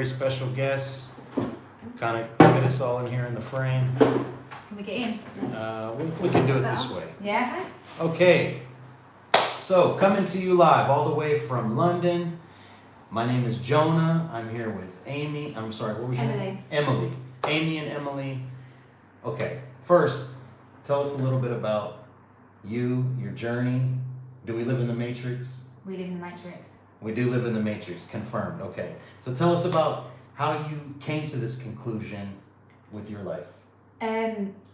very special guest. Kind of fit us all in here in the frame. Can we get in? We can do it this way. Yeah. Okay. So, coming to you live all the way from London. My name is Jonah. I'm here with Amy. I'm sorry, what was your name? Emily. Amy and Emily. Okay. First, tell us a little bit about you, your journey. Do we live in the Matrix? We live in the Matrix. We do live in the Matrix, confirmed. Okay. So tell us about how you came to this conclusion with your life.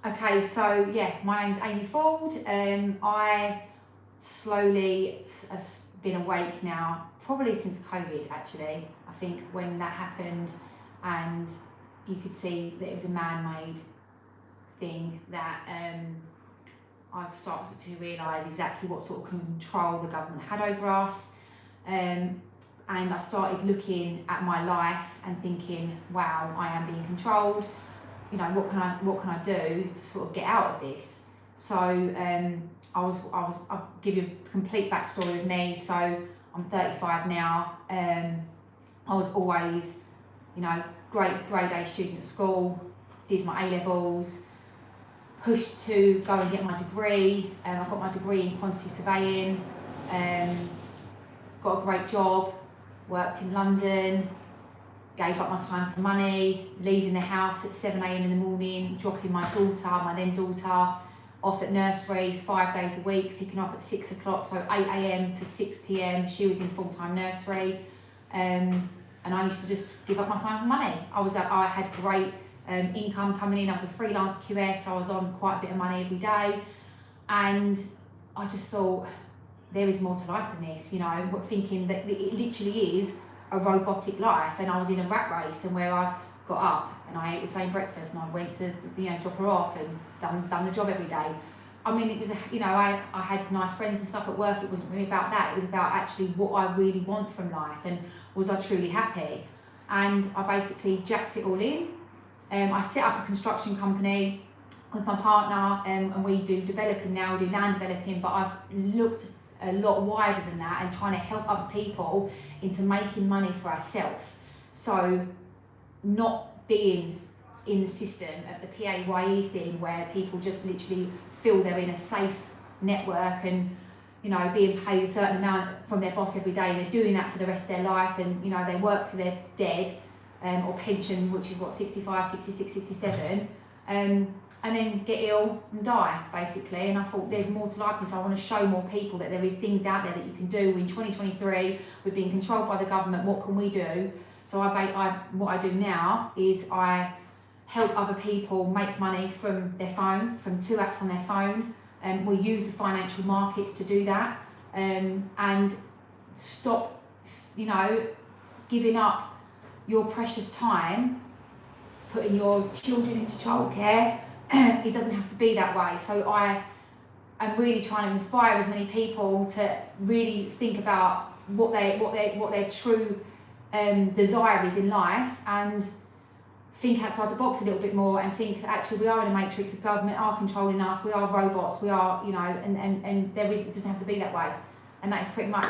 Okay, so yeah, my name's Amy Ford. I slowly have been awake now, probably since COVID actually. I think when that happened and you could see that it was a man-made thing, that I've started to realise exactly what sort of control the government had over us. And I started looking at my life and thinking, wow, I am being controlled. You know, what can I do to sort of get out of this? So I'll give you a complete backstory of me. So I'm 35 now. I was always, you know, grade A student at school, did my A-levels, pushed to go and get my degree. I got my degree in quantity surveying, got a great job, worked in London, gave up my time for money, leaving the house at 7 a.m. in the morning, dropping my then daughter, off at nursery 5 days a week, picking her up at 6 o'clock, so 8 a.m. to 6 p.m. She was in full-time nursery, and I used to just give up my time for money. I had great income coming in. I was a freelance QS. I was on quite a bit of money every day, and I just thought there is more to life than this. You know, thinking that it literally is a robotic life, and I was in a rat race, and where I got up and I ate the same breakfast and I went to, you know, drop her off and done the job every day. I mean, it was, you know, I had nice friends and stuff at work. It wasn't really about that. It was about actually what I really want from life and was I truly happy. And I basically jacked it all in. I set up a construction company with my partner, and we do developing now, we do land developing, but I've looked a lot wider than that and trying to help other people into making money for ourselves. So not being in the system of the PAYE thing where people just literally feel they're in a safe network and, you know, being paid a certain amount from their boss every day, and they're doing that for the rest of their life, and, you know, they work till they're dead, or pension, which is what, 65, 66, 67, and then get ill and die, basically. And I thought there's more to life than this. I want to show more people that there is things out there that you can do. In 2023, we're being controlled by the government. What can we do? So what I do now is I help other people make money from their phone, from 2 apps on their phone. We use the financial markets to do that, and stop, you know, giving up your precious time, putting your children into childcare. It doesn't have to be that way. So I am really trying to inspire as many people to really think about what their true desire is in life, and think outside the box a little bit more, and think actually we are in a matrix. The government are controlling us. We are robots. We are, you know, and it doesn't have to be that way. And that's pretty much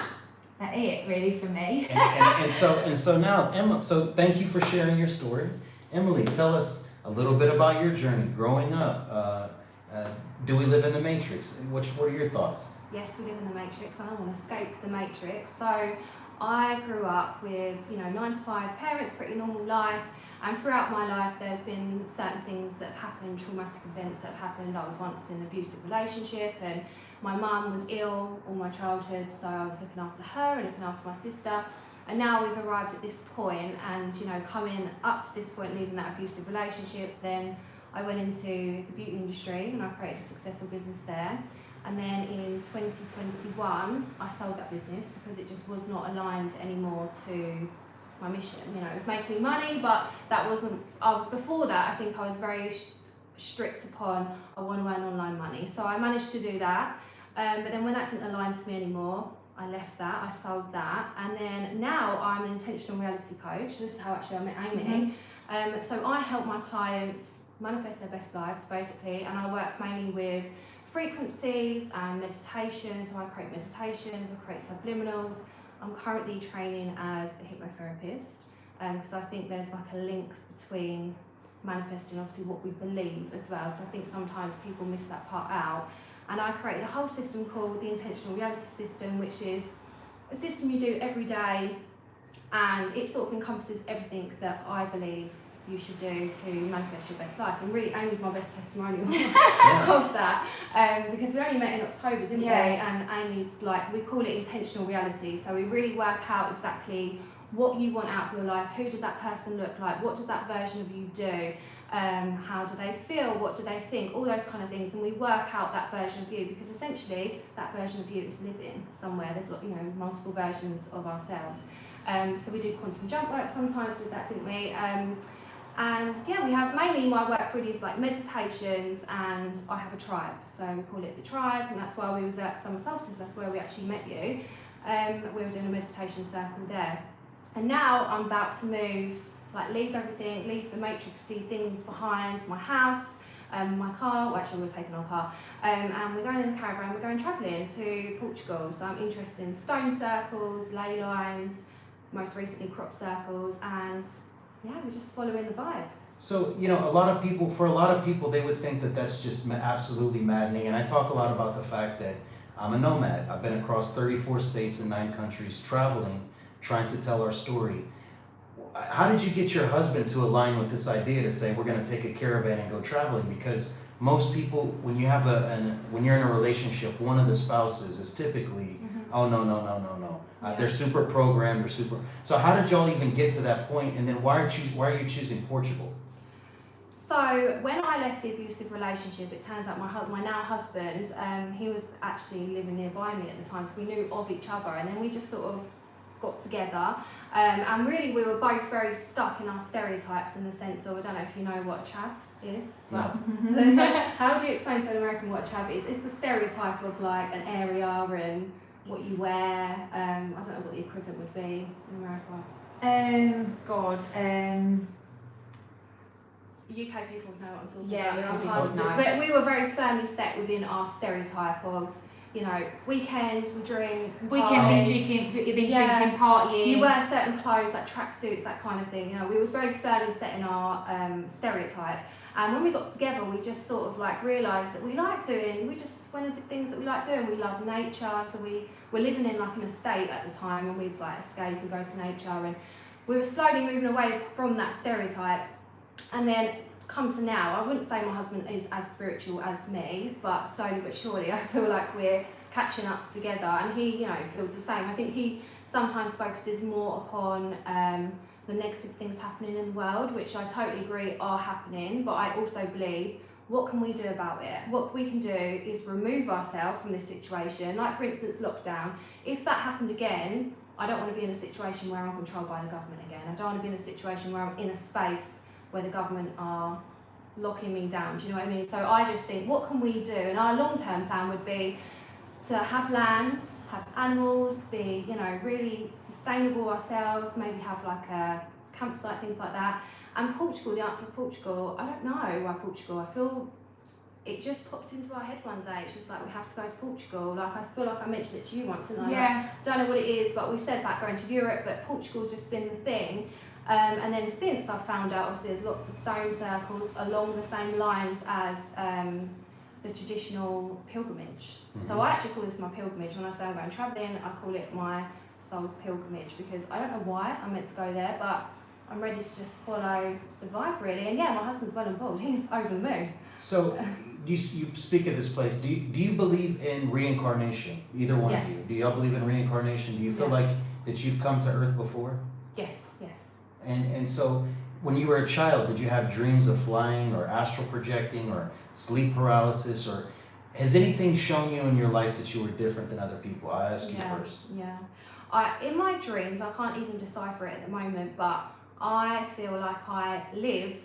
it, really, for me. and so now, Emma. So thank you for sharing your story, Emily. Tell us a little bit about your journey growing up. Do we live in the Matrix? What are your thoughts? Yes, we live in the Matrix. I want to escape the Matrix. So I grew up with, you know, 9 to 5 parents, pretty normal life. And throughout my life, there's been certain things that have happened, traumatic events that have happened. I was once in an abusive relationship, and my mum was ill all my childhood, so I was looking after her and looking after my sister. And now we've arrived at this point, and, you know, coming up to this point, leaving that abusive relationship, then I went into the beauty industry and I created a successful business there. And then in 2021, I sold that business because it just was not aligned anymore to my mission. You know, it was making me money, but that wasn't, before that, I think I was very strict upon, I want to earn online money. So I managed to do that. But then when that didn't align to me anymore, I left that, I sold that. And then now I'm an intentional reality coach. This is how actually I met Amy. So I help my clients manifest their best lives, basically. And I work mainly with frequencies and meditations. So I create meditations, I create subliminals. I'm currently training as a hypnotherapist. because I think there's like a link between manifesting obviously what we believe as well. So I think sometimes people miss that part out. And I created a whole system called the Intentional Reality System, which is a system you do every day, and it sort of encompasses everything that I believe you should do to manifest your best life. And really, Amy's my best testimonial of that, because we only met in October, didn't we? And Amy's like, we call it intentional reality. So we really work out exactly what you want out of your life. Who does that person look like? What does that version of you do? How do they feel? What do they think? All those kind of things, and we work out that version of you, because essentially that version of you is living somewhere. There's multiple versions of ourselves. So we do quantum jump work sometimes with that, didn't we? And yeah, we have mainly my work really is like meditations, and I have a tribe. So we call it the tribe, and that's why we was at Summer Solstice. That's where we actually met you. We were doing a meditation circle there. And now I'm about to move, like leave everything, leave the matrixy things behind, my house, my car, well actually we're taking our car, and we're going in a caravan, we're going travelling to Portugal. So I'm interested in stone circles, ley lines, most recently crop circles, and yeah, we're just following the vibe. So, a lot of people, they would think that that's just absolutely maddening. And I talk a lot about the fact that I'm a nomad. I've been across 34 states and 9 countries traveling, trying to tell our story. How did you get your husband to align with this idea to say we're going to take a caravan and go traveling? Because most people, when you're in a relationship, one of the spouses is typically, oh no. They're super programmed, So how did y'all even get to that point? And then why are you choosing Portugal? So when I left the abusive relationship, it turns out my now husband, he was actually living nearby me at the time, so we knew of each other, and then we just sort of got together, and really we were both very stuck in our stereotypes, in the sense of, I don't know if you know what a chav is, but how do you explain to an American what a chav is? It's the stereotype of like an area and what you wear. I don't know what the equivalent would be in America. UK people know what I'm talking about. But we were very firmly set within our stereotype of, weekend, we drink, drinking, partying. You wear certain clothes, like tracksuits, that kind of thing. We were very firmly set in our stereotype. And when we got together, we just sort of like realised that we just went and did things that we like doing. We love nature, so we were living in like an estate at the time, and we'd like escape and go to nature. And we were slowly moving away from that stereotype. And then come to now, I wouldn't say my husband is as spiritual as me, but slowly but surely I feel like we're catching up together, and he, feels the same. I think he sometimes focuses more upon the negative things happening in the world, which I totally agree are happening, but I also believe, what can we do about it? What we can do is remove ourselves from this situation. Like for instance, lockdown. If that happened again, I don't want to be in a situation where I'm controlled by the government again. I don't want to be in a situation where I'm in a space where the government are locking me down. Do you know what I mean? So I just think, what can we do? And our long-term plan would be to have lands, have animals, be, really sustainable ourselves, maybe have like a campsite, things like that. And Portugal, the answer to Portugal, I don't know why Portugal. I feel it just popped into our head one day. It's just like, we have to go to Portugal. Like, I feel like I mentioned it to you once, and I don't know what it is, but we said about going to Europe, but Portugal's just been the thing. And then since I've found out, obviously there's lots of stone circles along the same lines as the traditional pilgrimage. So I actually call this my pilgrimage. When I say I'm going travelling, I call it my soul's pilgrimage, because I don't know why I'm meant to go there, but I'm ready to just follow the vibe really. And yeah, my husband's well involved. He's over the moon. So you speak of this place. Do you believe in reincarnation? Either one of you. Do y'all believe in reincarnation? Do you feel like that you've come to Earth before? Yes. And so when you were a child, did you have dreams of flying or astral projecting or sleep paralysis, or has anything shown you in your life that you were different than other people? I'll ask you first. Yeah. In my dreams, I can't even decipher it at the moment, but I feel like I live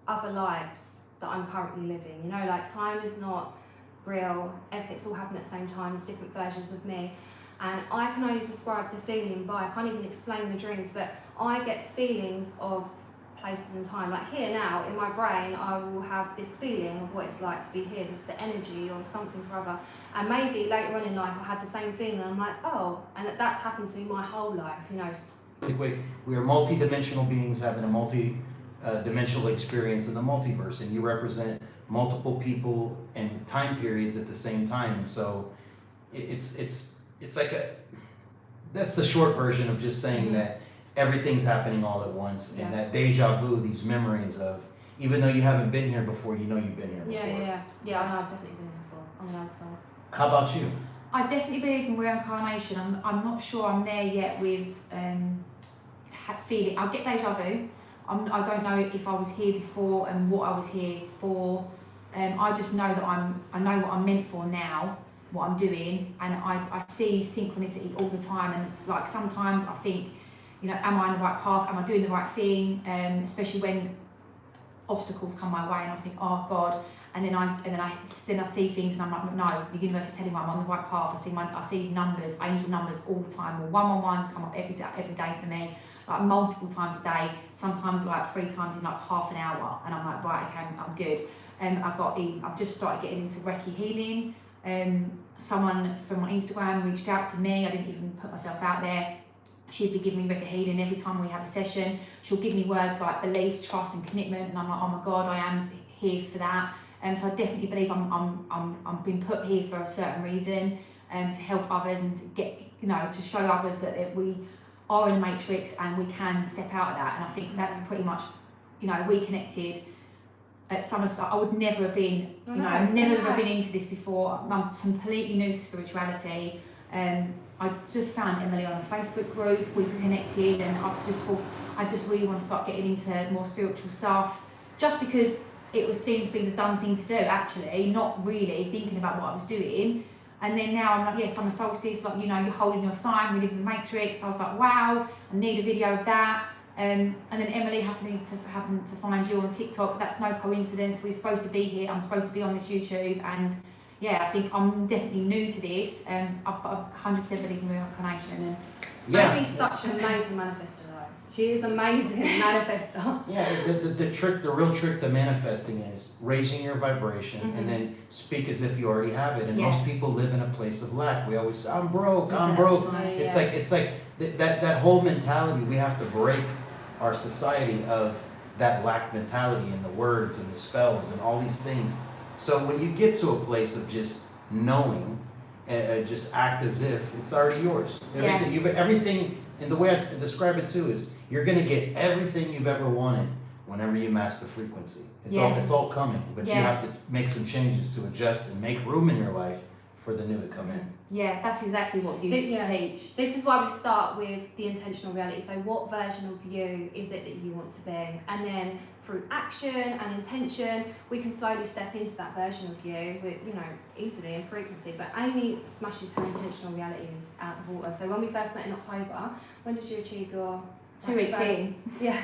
other lives that I'm currently living. Like time is not real, everything's all happening at the same time, there's different versions of me. And I can only describe the feeling I can't even explain the dreams, but I get feelings of places and time. Like here now, in my brain, I will have this feeling of what it's like to be here, the energy or something or other. And maybe later on in life, I'll have the same feeling, and I'm like, oh, and that's happened to me my whole life, really quick, we are multi-dimensional beings having a multi-dimensional experience in the multiverse, and you represent multiple people and time periods at the same time. And so it's like that's the short version of just saying that everything's happening all at once, and that deja vu, these memories of, even though you haven't been here before, you know you've been here before. Yeah, I know, I've definitely been here before. I'm an outsider. How about you? I definitely believe in reincarnation. I'm not sure I'm there yet with feeling. I'll get deja vu. I don't know if I was here before and what I was here for. I just know that I know what I'm meant for now, what I'm doing, and I see synchronicity all the time. And it's like sometimes I think, you know, am I on the right path? Am I doing the right thing? Especially when obstacles come my way, and I think, oh God. And then I see things, and I'm like, no, the universe is telling me I'm on the right path. I see numbers, angel numbers all the time. Or 111s come up every day for me, like multiple times a day. Sometimes like 3 times in like half an hour, and I'm like, right, okay, I'm good. I've just started getting into Reiki healing. Someone from my Instagram reached out to me. I didn't even put myself out there. She's been giving me Reiki healing every time we have a session. She'll give me words like belief, trust, and commitment, and I'm like, oh my God, I am here for that. So I definitely believe I'm being put here for a certain reason, to help others and to get, you know, to show others that we are in a matrix and we can step out of that. And I think that's pretty much, you know, we connected at Summer Start. I would never have been, you know, I've never ever been into this before. I'm completely new to spirituality. I just found Emily on a Facebook group. We connected, and I've just thought I just really want to start getting into more spiritual stuff, just because it was seen to be the done thing to do, actually, not really thinking about what I was doing. And then now I'm like, yeah, summer solstice, like, you know, you're holding your sign, we live in the matrix. I was like, wow, I need a video of that. And then Emily happened to find you on TikTok. That's no coincidence. We're supposed to be here. I'm supposed to be on this YouTube. And yeah, I think I'm definitely new to this. I 100% believe in reincarnation. And Amy's such an amazing manifester. She is amazing manifester. Yeah, the real trick to manifesting is raising your vibration and then speak as if you already have it. And most people live in a place of lack. We always say, I'm broke. It's like that whole mentality. We have to break our society of that lack mentality and the words and the spells and all these things. So when you get to a place of just knowing, just act as if it's already yours. Everything. And the way I describe it too is you're going to get everything you've ever wanted whenever you match the frequency. It's all coming, but you have to make some changes to adjust and make room in your life for the new to come in. Yeah, that's exactly what you teach. This is why we start with the intentional reality. So what version of you is it that you want to be? And then through action and intention, we can slowly step into that version of you, with, you know, easily in frequency. But Amy smashes her intentional realities out the water. So when we first met in October, when did you achieve your 2 weeks in? Yeah,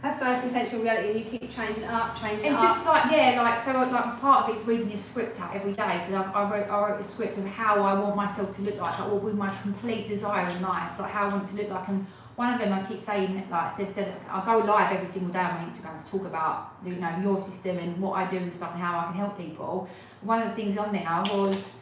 her first intentional reality, and you keep changing it up. And just like, like part of it's reading your script out every day. So I wrote a script of how I want myself to look like what would my complete desire in life, like how I want to look like. And one of them I keep saying, like said I go live every single day on my Instagram to talk about, you know, your system and what I do and stuff and how I can help people. One of the things on there was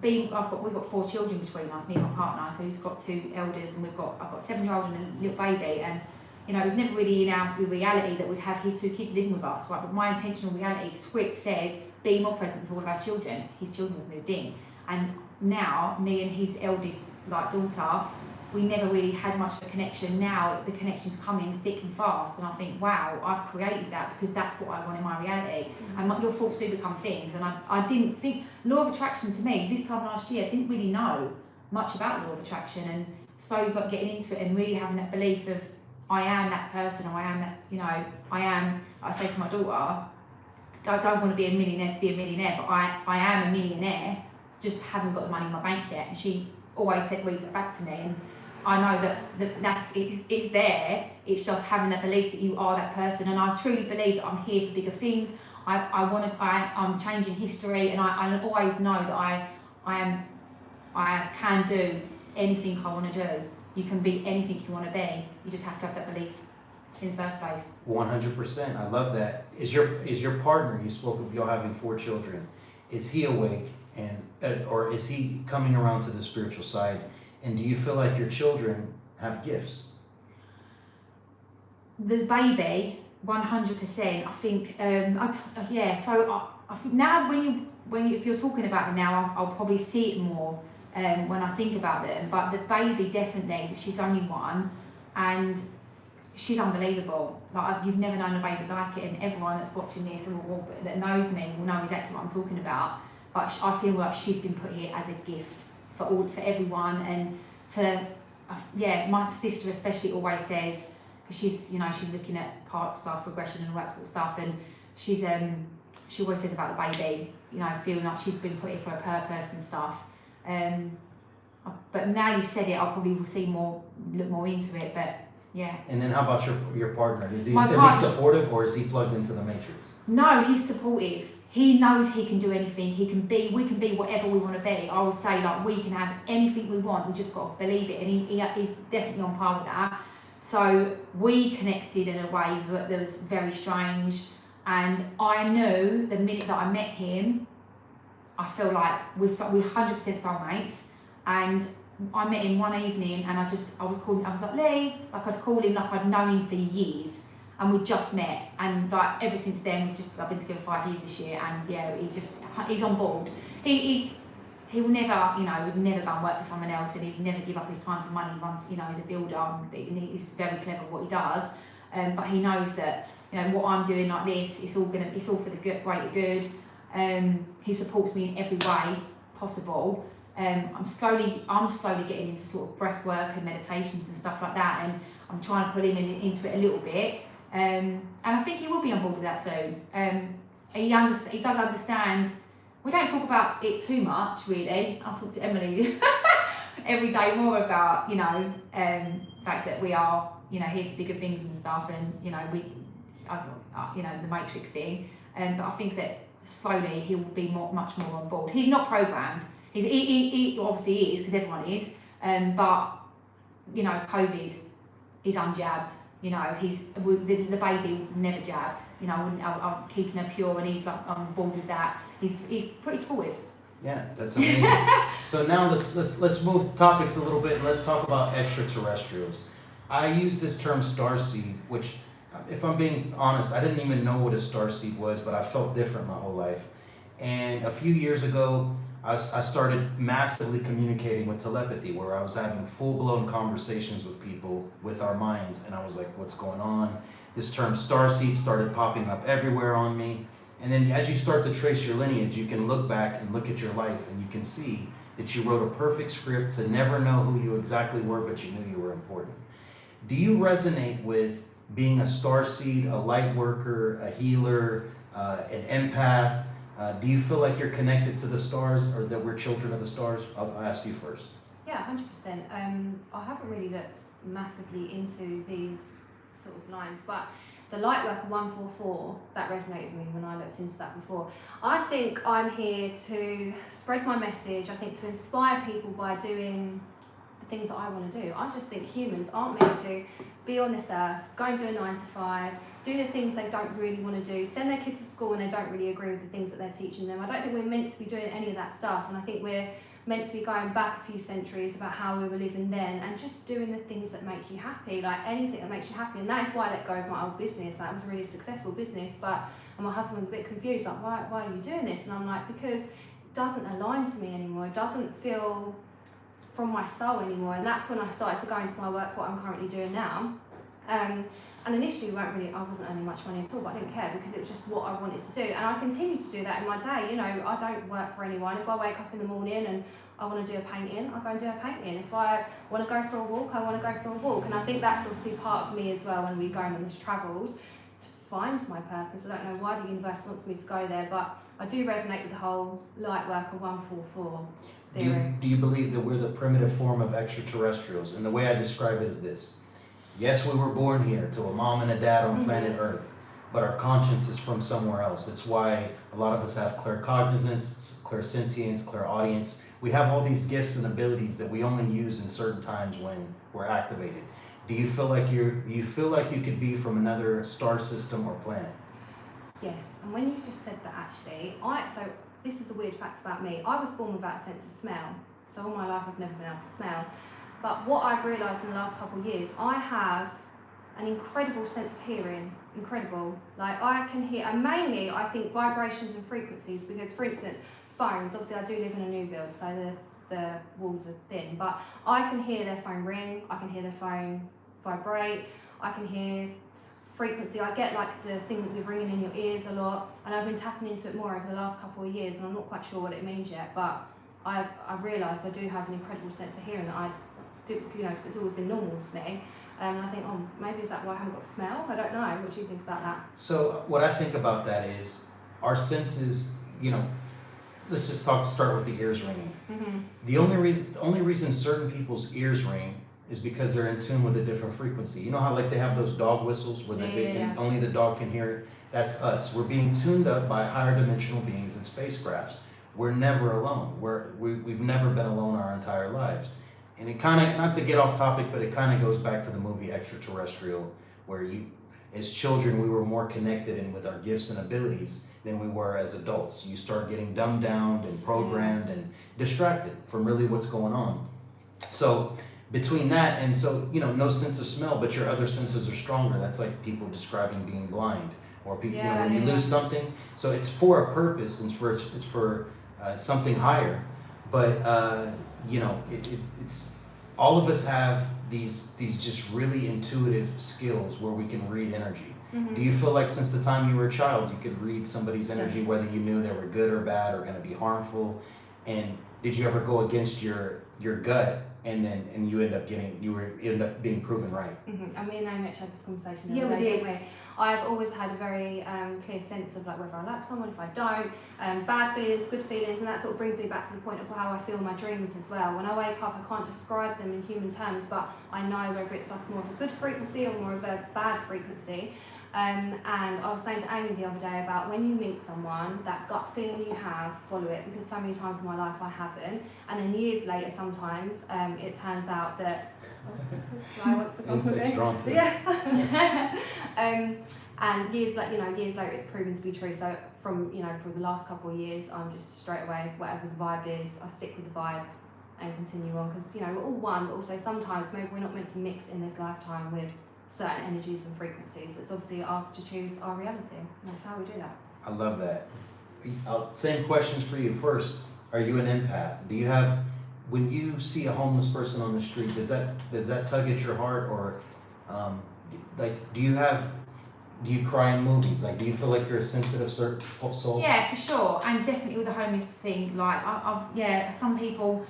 we've got 4 children between us, me and my partner. So he's got 2 elders, and I've got a 7-year-old and a little baby. And you know, it was never really in our reality that we'd have his 2 kids living with us, right? But my intentional reality script says be more present for all of our children. His children have moved in, and now me and his eldest daughter, we never really had much of a connection. Now the connection's coming thick and fast, and I think, wow, I've created that because that's what I want in my reality. And your thoughts do become things. And I didn't think, law of attraction to me, this time last year, I didn't really know much about law of attraction, and slowly got getting into it and really having that belief of I am that person, or I am that, you know, I say to my daughter, I don't want to be a millionaire to be a millionaire, but I am a millionaire, just haven't got the money in my bank yet. And she always reads it back to me, and I know it's there. It's just having that belief that you are that person, and I truly believe that I'm here for bigger things. I'm changing history, and I always know that I can do anything I want to do. You can be anything you want to be. You just have to have that belief in the first place. 100%. I love that. Is your partner? You spoke of y'all having 4 children. Is he awake, or is he coming around to the spiritual side? And do you feel like your children have gifts? The baby, 100%. I think, yeah. So I think now when you, if you're talking about it now, I'll probably see it more when I think about them. But the baby, definitely, she's only one, and she's unbelievable. Like you've never known a baby like it, and everyone that's watching this or that knows me will know exactly what I'm talking about. But I feel like she's been put here as a gift for everyone, and to my sister especially always says, because she's looking at part stuff, regression and all that sort of stuff, and she always says about the baby, feeling like she's been put here for a purpose and stuff. But now you've said it, I probably will look more into it. But yeah. And then how about your partner? Is he supportive, or is he plugged into the matrix? No, he's supportive. He knows he can do anything. We can be whatever we want to be. I will say, like, we can have anything we want. We just got to believe it, and he's definitely on par with that. So we connected in a way that was very strange, and I knew the minute that I met him, I feel like we're 100% soulmates. And I met him one evening, and I was like, Lee, like I'd call him like I'd known him for years, and we just met, and like ever since then I've been together 5 years this year, and yeah, he's on board. He will never, would never go and work for someone else, and he'd never give up his time for money. Once, he's a builder, and he's very clever at what he does. But he knows that, what I'm doing like this, it's all for the greater good. He supports me in every way possible. I'm slowly getting into sort of breath work and meditations and stuff like that, and I'm trying to put him into it a little bit. And I think he will be on board with that soon. He does understand. We don't talk about it too much, really. I'll talk to Emily every day more about, the fact that we are, here for bigger things and stuff, and, the matrix thing. But I think that slowly he will be much more on board. He's not programmed. He obviously is, because everyone is. But, COVID, he's unjabbed. The baby never jabbed. I'm keeping her pure, and he's like on board with that. He's pretty supportive. Yeah, that's amazing. So now let's move topics a little bit, and let's talk about extraterrestrials. I use this term starseed, which, if I'm being honest, I didn't even know what a starseed was, but I felt different my whole life. And a few years ago, I started massively communicating with telepathy, where I was having full-blown conversations with people with our minds, and I was like, what's going on? This term starseed started popping up everywhere on me. And then as you start to trace your lineage, you can look back and look at your life, and you can see that you wrote a perfect script to never know who you exactly were, but you knew you were important. Do you resonate with being a starseed, a light worker, a healer, an empath? Do you feel like you're connected to the stars, or that we're children of the stars? I'll ask you first. Yeah, 100%. I haven't really looked massively into these sort of lines, but the Lightworker 144, that resonated with me when I looked into that before. I think I'm here to spread my message. I think to inspire people by doing the things that I want to do. I just think humans aren't meant to be on this earth, go and do a 9 to 5, do the things they don't really want to do, send their kids to school and they don't really agree with the things that they're teaching them. I don't think we're meant to be doing any of that stuff, and I think we're meant to be going back a few centuries about how we were living then, and just doing the things that make you happy, like anything that makes you happy. And that is why I let go of my old business. That was a really successful business, but and my husband was a bit confused, like, why are you doing this? And I'm like, because it doesn't align to me anymore. It doesn't feel from my soul anymore. And that's when I started to go into my work, what I'm currently doing now. And initially I wasn't earning much money at all, but I didn't care, because it was just what I wanted to do. And I continue to do that in my day. I don't work for anyone. If I wake up in the morning and I want to do a painting, I go and do a painting. If I want to go for a walk, I want to go for a walk. And I think that's obviously part of me as well when we're going on these travels, to find my purpose. I don't know why the universe wants me to go there, but I do resonate with the whole Lightworker 144 theory. Do you believe that we're the primitive form of extraterrestrials? And the way I describe it is this. Yes, we were born here to a mom and a dad on planet Earth, but our conscience is from somewhere else. That's why a lot of us have claircognizance, clairsentience, clairaudience. We have all these gifts and abilities that we only use in certain times when we're activated. Do you feel like you could be from another star system or planet? Yes, and when you just said that, actually, so this is a weird fact about me. I was born without a sense of smell, so all my life I've never been able to smell. But what I've realised in the last couple of years, I have an incredible sense of hearing, incredible. Like I can hear, and mainly I think vibrations and frequencies, because for instance, phones, obviously I do live in a new build, so the walls are thin, but I can hear their phone ring, I can hear their phone vibrate, I can hear frequency. I get like the thing that you're ringing in your ears a lot, and I've been tapping into it more over the last couple of years, and I'm not quite sure what it means yet, but I realised I do have an incredible sense of hearing that I do, you know, because it's always been normal to me. I think, oh, maybe is that why I haven't got smell? I don't know. What do you think about that? So what I think about that is our senses, you know, let's just start with the ears ringing. Mm-hmm. The only reason certain people's ears ring is because they're in tune with a different frequency. You know how like they have those dog whistles where and only the dog can hear it? That's us. We're being tuned up by higher dimensional beings and spacecrafts. We're never alone. We've never been alone our entire lives. And it kind of, not to get off topic, but it kind of goes back to the movie Extraterrestrial, where as children, we were more connected and with our gifts and abilities than we were as adults. You start getting dumbed down and programmed and distracted from really what's going on. So between that and so, you know, no sense of smell, but your other senses are stronger. That's like people describing being blind, or people, you know, when you lose something. So it's for a purpose, and it's for something higher. But you know, it's all of us have these just really intuitive skills where we can read energy. Mm-hmm. Do you feel like since the time you were a child you could read somebody's energy, whether you knew they were good or bad or going to be harmful? And did you ever go against your gut and you end up being proven right? Mm-hmm. And me and Amy actually had this conversation. Yeah, we did. I've always had a very clear sense of like whether I like someone, if I don't, bad feelings, good feelings, and that sort of brings me back to the point of how I feel in my dreams as well. When I wake up, I can't describe them in human terms, but I know whether it's like more of a good frequency or more of a bad frequency. And I was saying to Amy the other day about when you meet someone, that gut feeling you have, follow it, because so many times in my life I haven't, and then years later sometimes it turns out that Insects drawn to it. Yeah. And years later it's proven to be true. So from the last couple of years, I'm just straight away, whatever the vibe is, I stick with the vibe and continue on, because we're all one, but also sometimes maybe we're not meant to mix in this lifetime with certain energies and frequencies. It's obviously ours to choose our reality. That's how we do that. I love that. Same questions for you. First, are you an empath? Do you have, when you see a homeless person on the street, does that tug at your heart, or do you cry in movies? Like, do you feel like you're a sensitive soul? Yeah, for sure, and definitely with the homeless thing. Like, some people,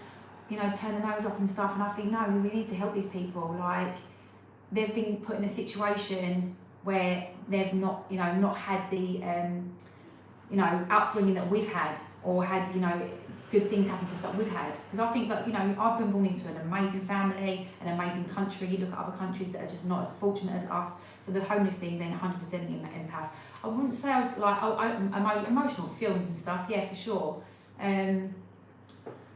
turn their nose up and stuff, and I think no, we need to help these people. Like, they've been put in a situation where they've not had the upbringing that we've had, or had good things happen to us that we've had. Because I think that I've been born into an amazing family, an amazing country. You look at other countries that are just not as fortunate as us. So the homeless thing, then 100% an empath. I wouldn't say I was like I'm emotional with films and stuff. Yeah, for sure.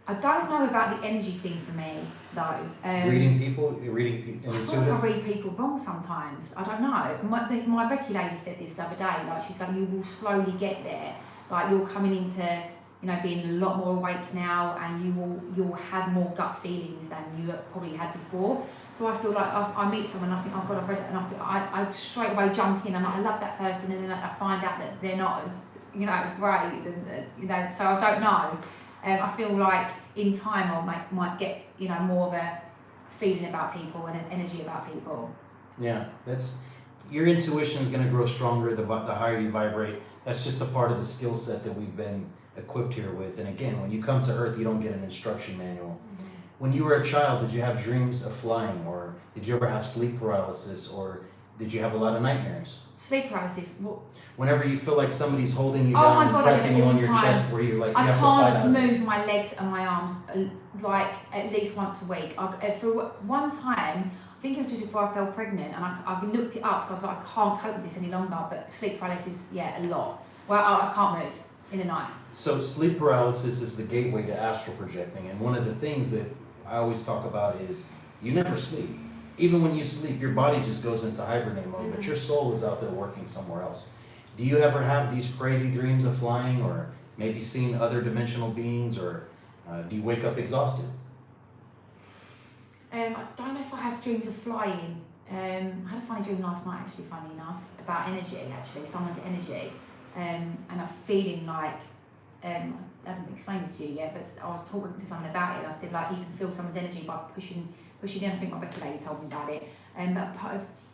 I don't know about the energy thing for me though. Reading people. I feel like I read people wrong sometimes. I don't know. My Reiki lady said this the other day. Like, she said, you will slowly get there. Like, you're coming into being a lot more awake now, and you'll have more gut feelings than you probably had before. So I feel like I meet someone, and I think, oh God, I've read it, and I straight away jump in, and I love that person, and then I find out that they're not as great, and so I don't know. I feel like in time I might get more of a feeling about people and an energy about people. Yeah, your intuition is going to grow stronger the higher you vibrate. That's just a part of the skill set that we've been equipped here with. And again, when you come to Earth, you don't get an instruction manual. Mm-hmm. When you were a child, did you have dreams of flying, or did you ever have sleep paralysis, or did you have a lot of nightmares? Sleep paralysis. Whenever you feel like somebody's holding you down and pressing you on your chest, where you're like, you have to fight out. I can't move my legs and my arms like at least once a week. For one time, I think it was just before I fell pregnant, and I looked it up, so I was like, I can't cope with this any longer. But sleep paralysis, a lot. Well, I can't move in the night. So sleep paralysis is the gateway to astral projecting, and one of the things that I always talk about is you never sleep. Even when you sleep, your body just goes into hibernate mode, but your soul is out there working somewhere else. Do you ever have these crazy dreams of flying, or maybe seeing other dimensional beings, or do you wake up exhausted? I don't know if I have dreams of flying. I had a funny dream last night, actually, funny enough, about energy, actually, someone's energy. And I'm feeling like, I haven't explained this to you yet, but I was talking to someone about it, and I said, like, you can feel someone's energy by pushing in. I think my regulator told me about it.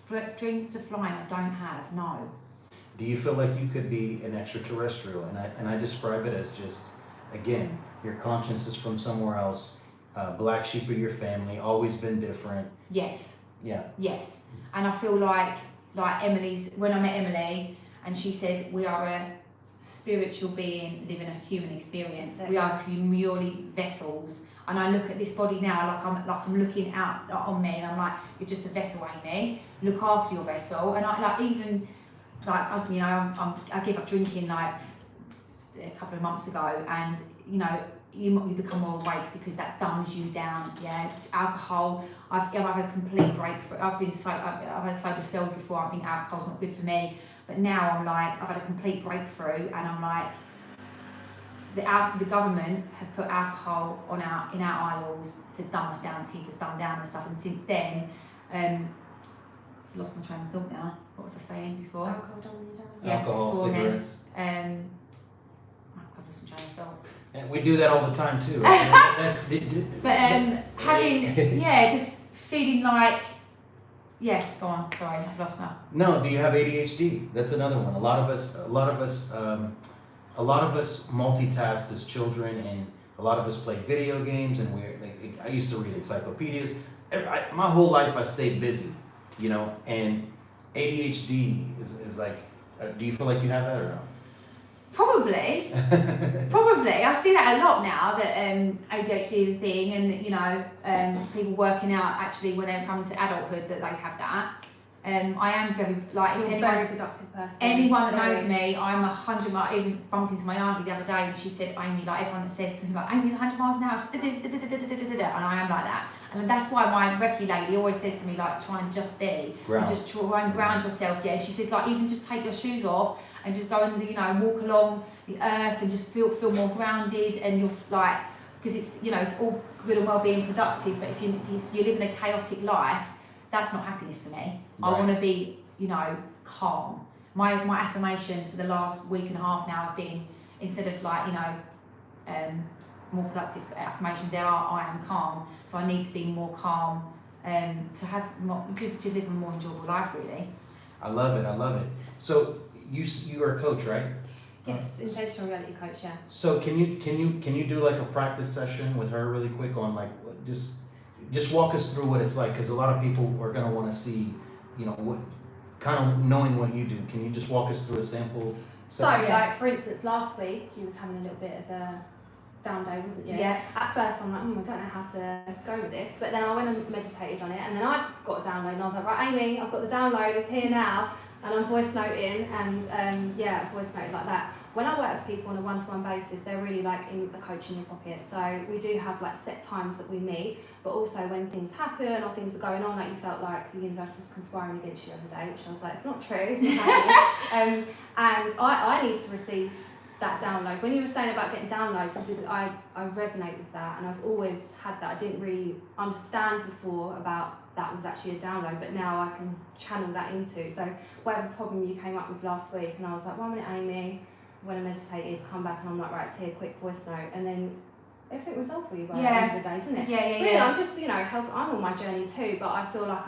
But dreams of flying, I don't have, no. Do you feel like you could be an extraterrestrial? And I describe it as just, again, your conscience is from somewhere else, black sheep of your family, always been different. Yes. Yeah. Yes. And I feel like Emily's, when I met Emily, and she says we are a spiritual being living a human experience. Exactly. We are merely vessels. And I look at this body now like I'm looking out on me, and I'm like, you're just a vessel, Amy. Look after your vessel. And I gave up drinking like a couple of months ago, and you become more awake because that dumbs you down. Yeah, alcohol. I've had a complete breakthrough. I've had sober spells before. I think alcohol's not good for me, but now I'm like, I've had a complete breakthrough, and I'm like, the government have put alcohol in our aisles to dumb us down, to keep us dumbed down and stuff. And since then, I've lost my train of thought now. What was I saying before? Alcohol dumbing you down. Yeah, Alcohol, before cigarettes. Then, I've lost my train of thought. And we do that all the time too. That's But having, just feeling like, go on. Sorry, I've lost now. No, do you have ADHD? That's another one. A lot of us multitask as children, and a lot of us play video games, and I used to read encyclopedias. My whole life I stayed busy, and ADHD is like, do you feel like you have that or no? Probably. I see that a lot now, that ADHD is a thing, and people working out actually when they're coming to adulthood that they have that. I am very, You're a very productive person. Anyone that knows me, I'm 100 miles. I even bumped into my auntie the other day, and she said, Amy, like everyone that says something like, Amy's 100 miles an hour, and I am like that. And that's why my Reiki lady always says to me, like, try and just be, and just try and ground yourself. Yeah, she said, like, even just take your shoes off and just go and walk along the earth and just feel more grounded, and you're like, because it's it's all good and well being productive, but if you're living a chaotic life, that's not happiness for me. Right. I want to be, calm. My affirmations for the last week and a half now have been, instead of more productive affirmations, I am calm. So I need to be more calm, to have to live a more enjoyable life, really. I love it. So you are a coach, right? Yes, intentional reality coach, yeah. So can you do like a practice session with her really quick on like just walk us through what it's like, because a lot of people are going to want to see, what kind of knowing what you do. Can you just walk us through a sample? So, like for instance, last week you was having a little bit of a down day, wasn't you? Yeah. At first I'm like, I don't know how to go with this, but then I went and meditated on it, and then I got a download, and I was like, right, Amy, I've got the download, it's here now, and I'm voice noting, and voice noted like that. When I work with people on a one-to-one basis, they're really like in a coach in your pocket. So we do have like set times that we meet, but also when things happen or things are going on, like you felt like the universe was conspiring against you the other day, which I was like, it's not true, it's not happening. And I need to receive that download. When you were saying about getting downloads, I resonate with that, and I've always had that. I didn't really understand before about that was actually a download, but now I can channel that into. So whatever problem you came up with last week, and I was like, 1 minute, Amy, when I meditated, come back, and I'm like, right, it's here, quick voice note, and then everything resolved for you by the end of the day, didn't it? Yeah. I'm just, I'm on my journey too, but I feel like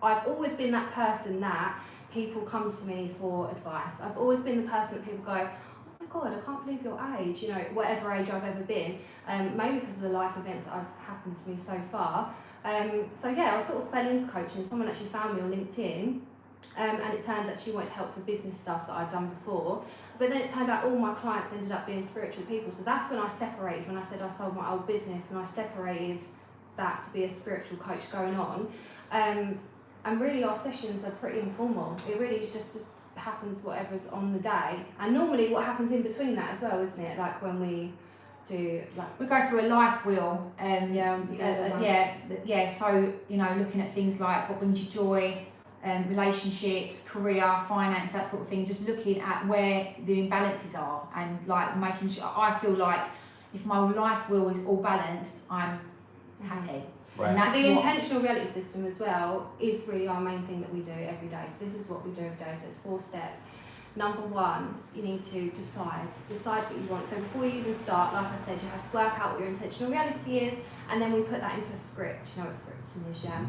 I've always been that person that people come to me for advice. I've always been the person that people go, oh my God, I can't believe your age, whatever age I've ever been, maybe because of the life events that have happened to me so far. I sort of fell into coaching. Someone actually found me on LinkedIn, and it turned out she wanted help for business stuff that I'd done before. But then it turned out all my clients ended up being spiritual people. So that's when I separated, when I said I sold my old business, and I separated that to be a spiritual coach going on. And really our sessions are pretty informal. It really is just happens whatever's on the day. And normally what happens in between that as well, isn't it? Like when we do we go through a life wheel. So looking at things like what brings you joy, relationships, career, finance, that sort of thing, just looking at where the imbalances are, and like making sure, I feel like if my life wheel is all balanced, I'm happy. Right. And So that's the what, intentional reality system as well is really our main thing that we do every day. So this is what we do every day. So it's 4 steps. Number 1, you need to decide what you want. So before you even start, like I said, you have to work out what your intentional reality is, and then we put that into a script. You know what scripting is, yeah?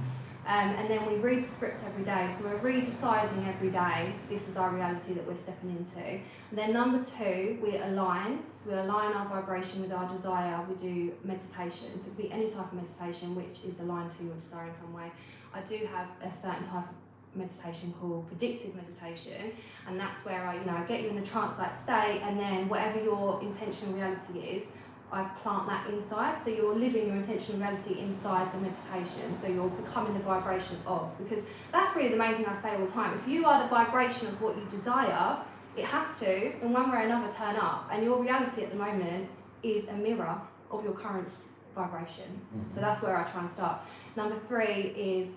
And then we read the script every day. So we're redeciding every day, this is our reality that we're stepping into. And then number 2, we align. So we align our vibration with our desire. We do meditation. So it could be any type of meditation which is aligned to your desire in some way. I do have a certain type of meditation called predictive meditation, and that's where I get you in the trance-like state, and then whatever your intentional reality is, I plant that inside. So you're living your intentional reality inside the meditation. So you're becoming the vibration of, because that's really the main thing I say all the time. If you are the vibration of what you desire, it has to, in one way or another, turn up. And your reality at the moment is a mirror of your current vibration. Mm-hmm. So that's where I try and start. Number 3 is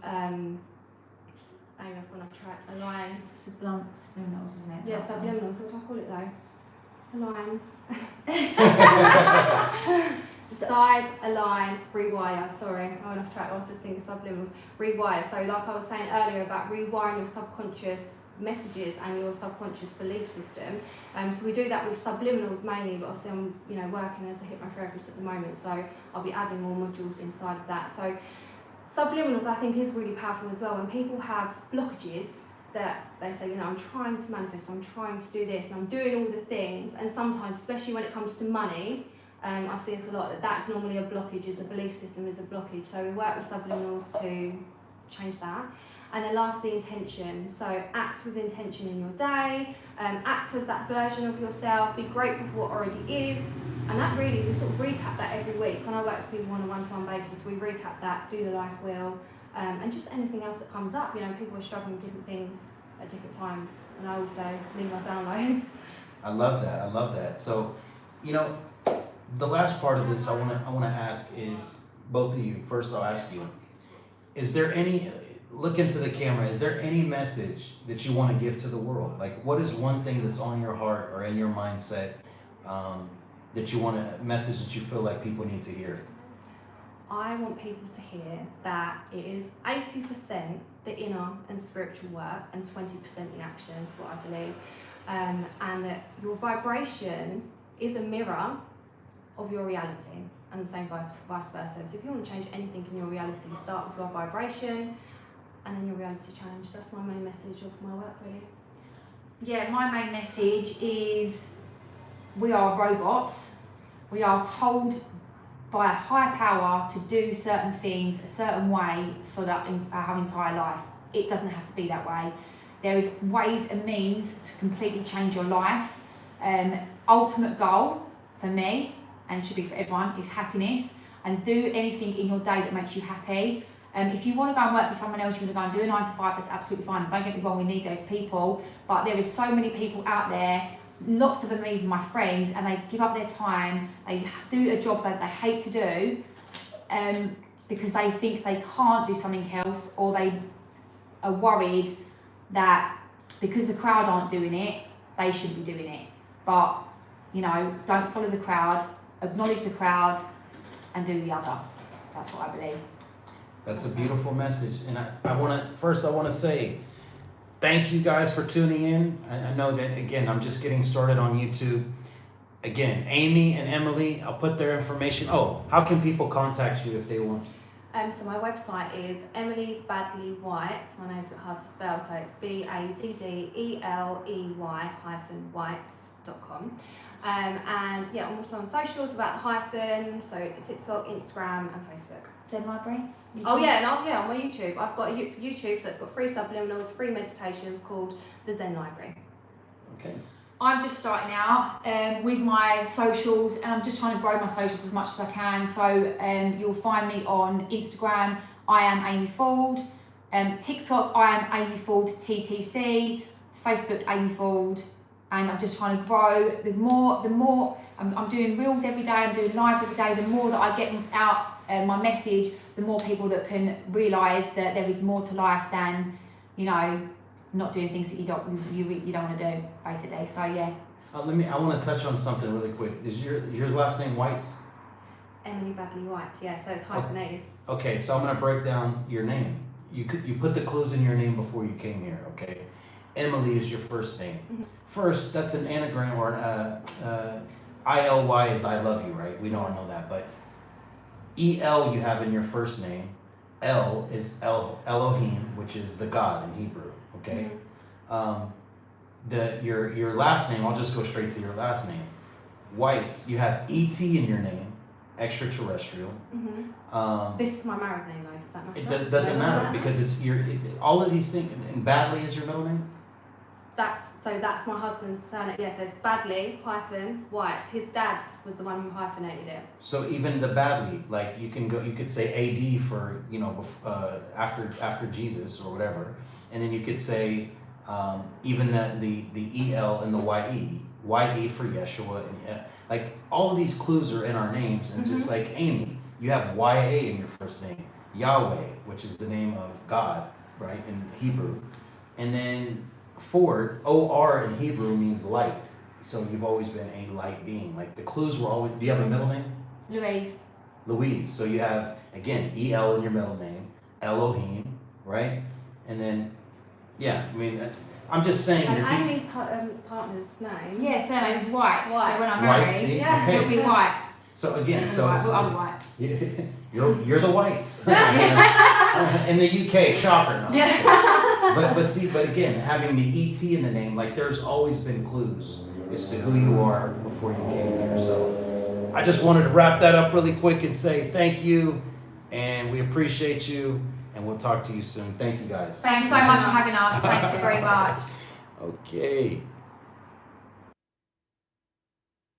I've gone off track. Align. subliminals, isn't it? Yeah, subliminals. What do I call it though? Align. Decide, align, rewire. Sorry, I went off track. I was just thinking subliminals. Rewire. So, like I was saying earlier about rewiring your subconscious messages and your subconscious belief system. So we do that with subliminals mainly, but obviously I'm working as a hypnotherapist at the moment, so I'll be adding more modules inside of that. So subliminals I think is really powerful as well. When people have blockages that they say, I'm trying to manifest, I'm trying to do this, and I'm doing all the things, and sometimes, especially when it comes to money, I see this a lot, that's normally a blockage, is a belief system is a blockage. So we work with subliminals to change that. And then lastly, intention. So act with intention in your day, act as that version of yourself, be grateful for what already is. And that really, we sort of recap that every week. When I work with people on a one-to-one basis, we recap that, do the life wheel, and just anything else that comes up. People are struggling with different things at different times. And I also leave my downloads. I love that. So, the last part of this I want to ask is, both of you, first I'll ask you, is there any, look into the camera, is there any message that you want to give to the world? Like, what is one thing that's on your heart or in your mindset that you want a message that you feel like people need to hear? I want people to hear that it is 80% the inner and spiritual work and 20% the action is what I believe. And that your vibration is a mirror of your reality, and the same vice versa. So if you want to change anything in your reality, start with your vibration and then your reality change. That's my main message of my work, really. Yeah, my main message is we are robots. We are told by a higher power to do certain things a certain way for our entire life. It doesn't have to be that way. There is ways and means to completely change your life. Ultimate goal for me, and it should be for everyone, is happiness, and do anything in your day that makes you happy. If you want to go and work for someone else, you want to go and do a 9 to 5, that's absolutely fine. Don't get me wrong, we need those people, but there is so many people out there, lots of them are even my friends, and they give up their time, they do a job that they hate to do, because they think they can't do something else, or they are worried that because the crowd aren't doing it, they shouldn't be doing it. But, don't follow the crowd, acknowledge the crowd, and do the other. That's what I believe. That's a beautiful message. And I want to say thank you guys for tuning in. I know that, again, I'm just getting started on YouTube. Again, Amy and Emily, I'll put their information. Oh, how can people contact you if they want? So my website is Emily Badley White. My name's a bit hard to spell, so it's BADDELEY-whites.com. And yeah, I'm also on socials about the hyphen, so TikTok, Instagram, and Facebook. Zen Library? YouTube? Oh yeah, and on my YouTube, I've got a YouTube, so it's got free subliminals, free meditations called the Zen Library. Okay. I'm just starting out with my socials, and I'm just trying to grow my socials as much as I can. So you'll find me on Instagram, I am Amy Ford, TikTok, I am Amy Ford TTC, Facebook, Amy Ford, and I'm just trying to grow. The more I'm doing reels every day, I'm doing lives every day. The more that I get out my message, the more people that can realise that there is more to life than, not doing things that you don't want to do, basically. So yeah. I want to touch on something really quick. Is your last name Whites? Emily Badley White, yeah, so it's hyphenated. Okay, so I'm gonna break down your name. You put the clues in your name before you came here, okay? Emily is your first name. First, that's an anagram, or ILY is I love you, right? We all know that, but EL you have in your first name. L is Elohim, which is the God in Hebrew, okay? Your last name, I'll just go straight to your last name. Whites, you have ET in your name, extraterrestrial. This is my married name though, does that matter? It doesn't matter because it's all of these things, and Badley is your middle name? That's my husband's surname. Yeah, so it's Badley hyphen White. His dad's was the one who hyphenated it. So even the Badley, like you could say AD for, after Jesus or whatever, and then you could say even the EL and the YE for Yeshua, and like all of these clues are in our names, and just like Amy, you have YA in your first name, Yahweh, which is the name of God, right, in Hebrew, and then Ford, OR in Hebrew means light, so you've always been a light being. Like the clues were always. Do you have a middle name? Louise. So you have, again, EL in your middle name, Elohim, right? And then, yeah, I mean, I'm just saying. And Amy's partner's name. Yeah, surname is White. White. So when I'm White, married, see? it'll be White. So again, And so White. it's, Well, I'm White. you're the whites in the UK. Shocker. No, but again, having the ET in the name, like there's always been clues as to who you are before you came here. So I just wanted to wrap that up really quick and say thank you, and we appreciate you, and we'll talk to you soon. Thank you guys. Thanks so much for having us. Thank you very much. Okay.